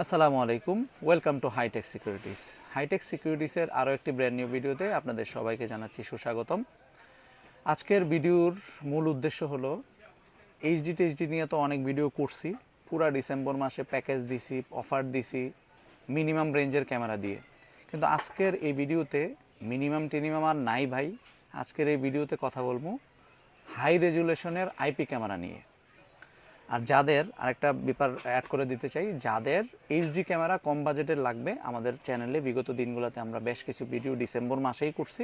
আসসালামু আলাইকুম, welcome to Hitech Securities. Hitech সিকিউরিটিসের আরও একটি ব্র্যান্ড নিউ ভিডিওতে আপনাদের সবাইকে জানাচ্ছি সুস্বাগতম। আজকের ভিডিওর মূল উদ্দেশ্য হলো এইচডি টেচডি নিয়ে তো অনেক ভিডিও করছি, পুরা ডিসেম্বর মাসে প্যাকেজ দিছি, অফার দিছি মিনিমাম রেঞ্জের ক্যামেরা দিয়ে। কিন্তু আজকের এই ভিডিওতে মিনিমাম টিনিমাম আর নাই ভাই। আজকের এই ভিডিওতে কথা বলবো হাই রেজুলেশনের আইপি ক্যামেরা নিয়ে। আর যাদের আরেকটা ব্যাপার অ্যাড করে দিতে চাই, যাদের এইচডি ক্যামেরা কম বাজেটের লাগবে, আমাদের চ্যানেলে বিগত দিনগুলোতে আমরা বেশ কিছু ভিডিও ডিসেম্বর মাসেই করছি।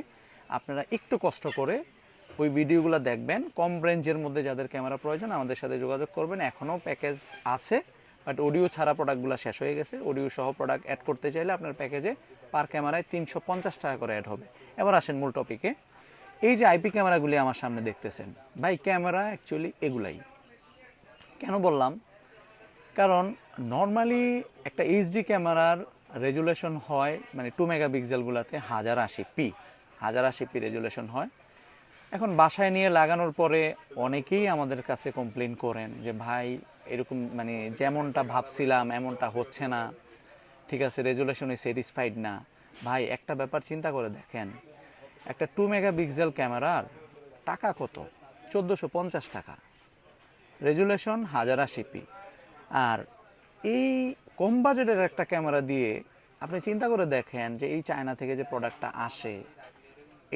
আপনারা একটু কষ্ট করে ওই ভিডিওগুলো দেখবেন। কম রেঞ্জের মধ্যে যাদের ক্যামেরা প্রয়োজন আমাদের সাথে যোগাযোগ করবেন। এখনও প্যাকেজ আছে, বাট অডিও ছাড়া প্রোডাক্টগুলো শেষ হয়ে গেছে। অডিও সহ প্রোডাক্ট অ্যাড করতে চাইলে আপনার প্যাকেজে পার ক্যামেরায় 350 টাকা করে অ্যাড হবে। এবার আসেন মূল টপিকে। এই যে আইপি ক্যামেরাগুলি আমার সামনে দেখতেছেন ভাই, ক্যামেরা অ্যাকচুয়ালি এগুলাই। কেন বললাম? কারণ নর্মালি একটা এইচডি ক্যামেরার রেজুলেশন হয় মানে 2 মেগাপিক্সেলগুলোতে 1080p রেজুলেশন হয়। এখন বাসায় নিয়ে লাগানোর পরে অনেকেই আমাদের কাছে কমপ্লেন করেন যে ভাই এরকম মানে যেমনটা ভাবছিলাম এমনটা হচ্ছে না, ঠিক আছে, রেজুলেশনে স্যাটিসফাইড না। ভাই একটা ব্যাপার চিন্তা করে দেখেন, একটা 2 মেগাপিক্সেল ক্যামেরার টাকা কত? 1450 টাকা, রেজুলেশন 1080p। আর এই কম বাজেটের একটা ক্যামেরা দিয়ে আপনি চিন্তা করে দেখেন যে এই চায়না থেকে যে প্রোডাক্টটা আসে,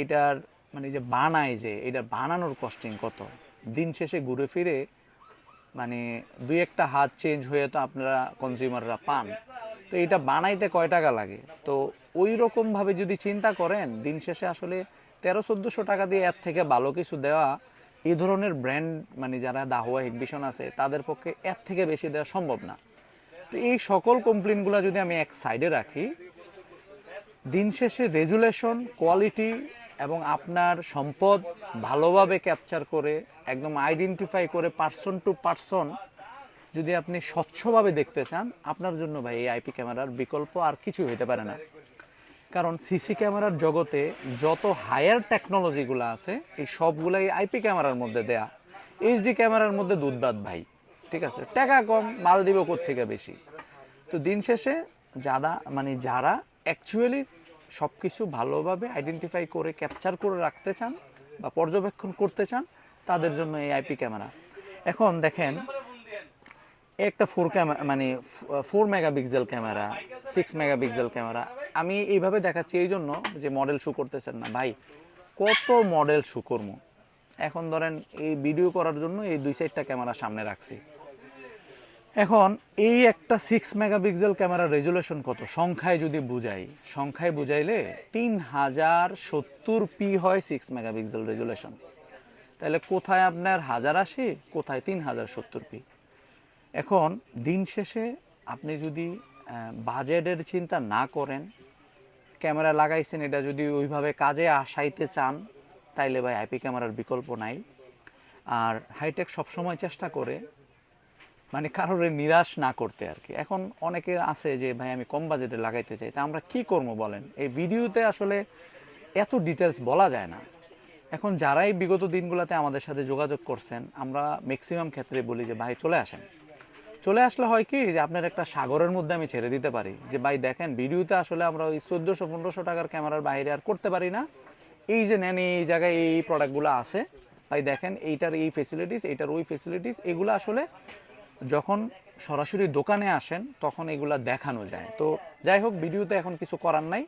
এটার মানে যে বানায়, যে এটা বানানোর কস্টিং কত, দিন শেষে ঘুরে ফিরে মানে দুই একটা হাত চেঞ্জ হয়ে তো আপনারা কনজিউমাররা পান। তো এটা বানাইতে কয় টাকা লাগে? তো ওই রকমভাবে যদি চিন্তা করেন, দিন শেষে আসলে 1300-1400 টাকা দিয়ে এর থেকে ভালো কিছু দেওয়া এই ধরনের ব্র্যান্ড মানে যারা দাহুয়া এক্সিবিশন আছে তাদের পক্ষে এর থেকে বেশি দেওয়া সম্ভব না। তো এই সকল কমপ্লেনগুলো যদি আমি এক সাইডে রাখি, দিন শেষে রেজুলেশন, কোয়ালিটি এবং আপনার সম্পদ ভালোভাবে ক্যাপচার করে একদম আইডেন্টিফাই করে পার্সন টু পার্সন যদি আপনি স্বচ্ছভাবে দেখতে চান, আপনার জন্য ভাই এই আইপি ক্যামেরার বিকল্প আর কিছু হতে পারে না। কারণ সিসি ক্যামেরার জগতে যত হায়ার টেকনোলজিগুলো আছে এই সবগুলাই আইপি ক্যামেরার মধ্যে দেয়া। এইচডি ক্যামেরার মধ্যে দুধ ভাই, ঠিক আছে, টাকা কম, মাল দিব কোত্থেকে বেশি। তো দিন শেষে যারা অ্যাকচুয়ালি সব কিছু ভালোভাবে আইডেন্টিফাই করে ক্যাপচার করে রাখতে চান বা পর্যবেক্ষণ করতে চান, তাদের জন্য এই আইপি ক্যামেরা। এখন দেখেন, একটা 4 মেগাপিক্সেল ক্যামেরা, 6 মেগাপিক্সেল ক্যামেরা আমি এইভাবে দেখাচ্ছি এই জন্য যে মডেল শু করতেছেন না ভাই, কত মডেল শু করবো। এখন ধরেন এই ভিডিও করার জন্য এই 2-4টা ক্যামেরা সামনে রাখছি। এখন এই একটা 6 মেগাপিক্সেল ক্যামেরার রেজুলেশন কত সংখ্যায় যদি বুঝাই, সংখ্যায় বুঝাইলে 3070p হয় 6 মেগাপিক্সেল রেজুলেশন। তাহলে কোথায় আপনার 1080, কোথায় 3070p। এখন দিন শেষে আপনি যদি বাজেটের চিন্তা না করেন, ক্যামেরা লাগাইছেন এটা যদি ওইভাবে কাজে আসাইতে চান, তাইলে ভাই আইপি ক্যামেরার বিকল্প নাই। আর হাইটেক সবসময় চেষ্টা করে মানে কারোর নিরাশ না করতে আর কি। এখন অনেকে আছে যে ভাই আমি কম বাজেটে লাগাইতে চাই, তা আমরা কি করবো বলেন? এই ভিডিওতে আসলে এত ডিটেলস বলা যায় না। এখন যারাই বিগত দিনগুলোতে আমাদের সাথে যোগাযোগ করছেন, আমরা ম্যাক্সিমাম ক্ষেত্রে বলি যে ভাই চলে আসেন। চলে আসলে হয় কি যে আপনার একটা সাগরের মধ্যে আমি ছেড়ে দিতে পারি যে ভাই দেখেন ভিডিওতে আসলে আমরা ওই 1400-1500 টাকার ক্যামেরার বাইরে আর করতে পারি না। এই যে নেন এই জায়গায় এই প্রোডাক্টগুলো আছে, ভাই দেখেন এইটার এই ফেসিলিটিস, এইটার ওই ফেসিলিটিস, এগুলো আসলে যখন সরাসরি দোকানে আসেন তখন এগুলা দেখানো যায়। তো যাই হোক, ভিডিওতে এখন কিছু করার নাই,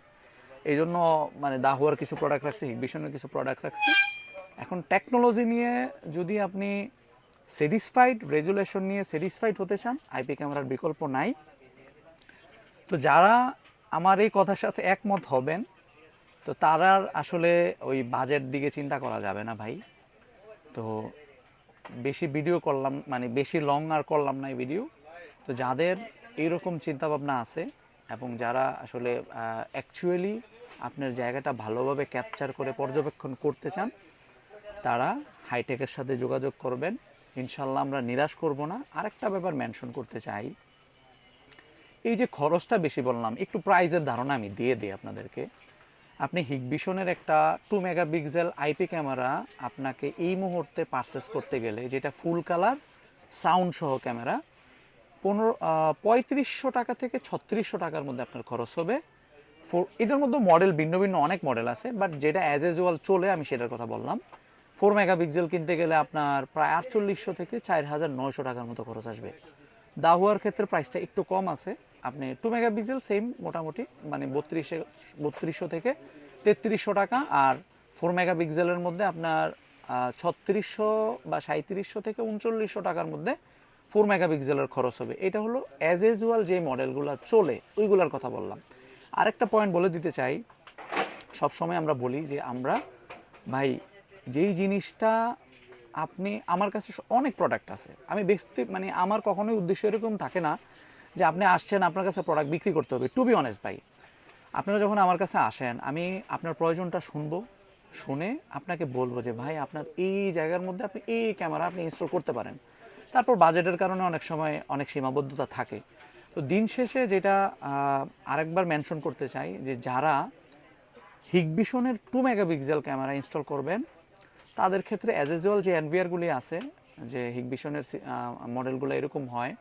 এই জন্য মানে দাহুয়ার কিছু প্রোডাক্ট রাখছি, হিগবিশনের কিছু প্রোডাক্ট রাখছি। এখন টেকনোলজি নিয়ে যদি আপনি স্যাটিসফাইড, রেজুলেশন নিয়ে স্যাটিসফাইড হতে চান, আইপি ক্যামেরার বিকল্প নাই। তো যারা আমার এই কথার সাথে একমত হবেন, তো তারা আসলে ওই বাজেট দিকে চিন্তা করা যাবে না ভাই। তো বেশি ভিডিও করলাম মানে বেশি লং আর করলাম না এই ভিডিও। তো যাদের এইরকম চিন্তাভাবনা আছে এবং যারা আসলে অ্যাকচুয়ালি আপনার জায়গাটা ভালোভাবে ক্যাপচার করে পর্যবেক্ষণ করতে চান, তারা হাইটেকের সাথে যোগাযোগ করবেন। ইনশাল্লাহ আমরা নিরাশ করব না। আরেকটা ব্যাপার মেনশন করতে চাই, এই যে খরচটা বেশি বললাম, একটু প্রাইজের ধারণা আমি দিয়ে দিই আপনাদেরকে। আপনি হিগবিশনের একটা 2 মেগাপিক্সেল আইপি ক্যামেরা আপনাকে এই মুহূর্তে পারচেস করতে গেলে, যেটা ফুল কালার সাউন্ড সহ ক্যামেরা, 3500 টাকা থেকে 3600 টাকার মধ্যে আপনার খরচ হবে। এটার মধ্যে মডেল ভিন্ন ভিন্ন অনেক মডেল আছে, বাট যেটা অ্যাজ ইউজুয়াল চলে আমি সেটার কথা বললাম। 4 মেগাপিক্সেল কিনতে গেলে আপনার প্রায় 4800 থেকে 4900 টাকার মতো খরচ আসবে। দাহুয়ার ক্ষেত্রে প্রাইসটা একটু কম আছে। আপনি 2 মেগাপিক্সেল সেম মোটামুটি মানে 3200 থেকে 3300 টাকা, আর 4 মেগাপিক্সেলের মধ্যে আপনার 3600 বা 3700 থেকে 3900 টাকার মধ্যে 4 মেগাপিক্সেলের খরচ হবে। এটা হলো অ্যাজ ইউজুয়াল যে মডেলগুলো চলে ওইগুলোর কথা বললাম। আরেকটা পয়েন্ট বলে দিতে চাই, সবসময় আমরা বলি যে আমরা ভাই যেই জিনিসটা আপনি আমার কাছে অনেক প্রোডাক্ট আছে, আমি বেচতে মানে আমার কখনোই উদ্দেশ্য এরকম থাকে না যে আপনি আসছেন আপনার কাছে প্রোডাক্ট বিক্রি করতে হবে। টু বি অনেস্ট ভাই, আপনারা যখন আমার কাছে আসেন আমি আপনার প্রয়োজনটা শুনবো, শুনে আপনাকে বলবো যে ভাই আপনার এই জায়গার মধ্যে আপনি এই ক্যামেরা আপনি ইনস্টল করতে পারেন। তারপর বাজেটের কারণে অনেক সময় অনেক সীমাবদ্ধতা থাকে। তো দিন শেষে যেটা আরেকবার মেনশন করতে চাই যে যারা হিগভিশনের 2 মেগাপিক্সেল ক্যামেরা ইনস্টল করবেন তাদের ক্ষেত্রে অ্যাজ ইউজুয়াল যে এনভিআরগুলি আছে, যে হিগভিশনের মডেলগুলো এরকম হয়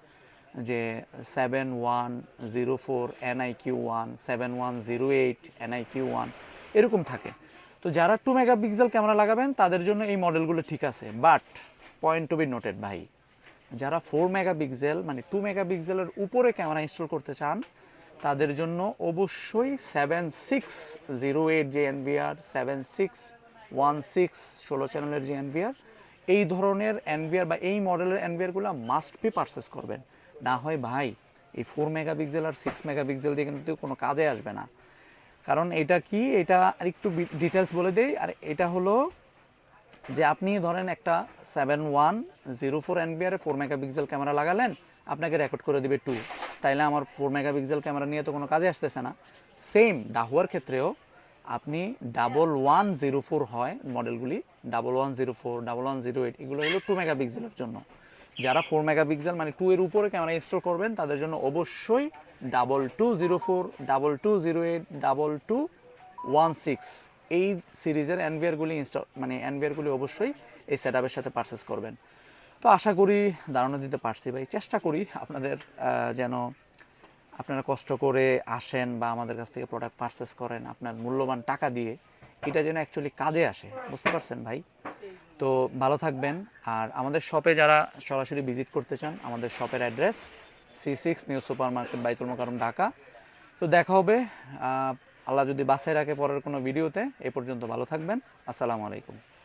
যে 7104 NIQ1, 7108 NIQ1 এরকম থাকে। তো যারা 2 মেগাপিক্সেল ক্যামেরা লাগাবেন তাদের জন্য এই মডেলগুলো ঠিক আছে, but point to be noted ভাই, যারা 4 মেগাপিক্সেল মানে 2 মেগাপিক্সেলের উপরে ক্যামেরা ইনস্টল করতে চান তাদের জন্য অবশ্যই 7608 যে এনভিআর, 7616 16 চ্যানেলের যে এনভিআর, এই ধরনের এনভিআর বা এই মডেলের এনভিআরগুলো মাস্ট বি পারচেস করবেন। না হয় ভাই এই 4 মেগাপিক্সেল আর 6 মেগাপিক্সেল দিয়ে কিন্তু কোনো কাজে আসবে না। কারণ এটা কি, এটা আর একটু ডিটেলস বলে দেই। আর এটা হলো যে আপনি ধরেন একটা 7104 এনভিআর 4 মেগাপিক্সেল ক্যামেরা লাগালেন, আপনাকে রেকর্ড করে দিবে 2, তাইলে আমার 4 মেগাপিক্সেল ক্যামেরা নিয়ে তো কোনো কাজে আসতেছে না। সেম দাহুয়ার ক্ষেত্রেও আপনি 1104 হয় মডেলগুলি, 1104 1108 এগুলো হলো 2 মেগাপিক্সেলের জন্য। যারা 4 মেগাপিক্সেল মানে 2 এর উপরে ক্যামেরা ইনস্টল করবেন তাদের জন্য অবশ্যই 2204 2208 2216 এই সিরিজের এনভিআরগুলি ইনস্টল মানে এনভিআরগুলি অবশ্যই এই সেটআপের সাথে পারচেস করবেন। তো আশা করি ধারণা দিতে পারছি ভাই। চেষ্টা করি আপনাদের যেন আপনারা কষ্ট করে আসেন বা আমাদের কাছ থেকে প্রোডাক্ট পারচেস করেন আপনার মূল্যবান টাকা দিয়ে, এটা যেন অ্যাকচুয়ালি কাজে আসে, বুঝতে পারছেন ভাই? তো ভালো থাকবেন। আর আমাদের শপে যারা সরাসরি ভিজিট করতে চান, আমাদের শপের address C6 new super market, বাইতুল মোকাররম, ঢাকা। তো দেখা হবে আল্লাহ যদি বাসায় রাখে পরের কোনো ভিডিওতে। এ পর্যন্ত ভালো থাকবেন। আসসালামু আলাইকুম।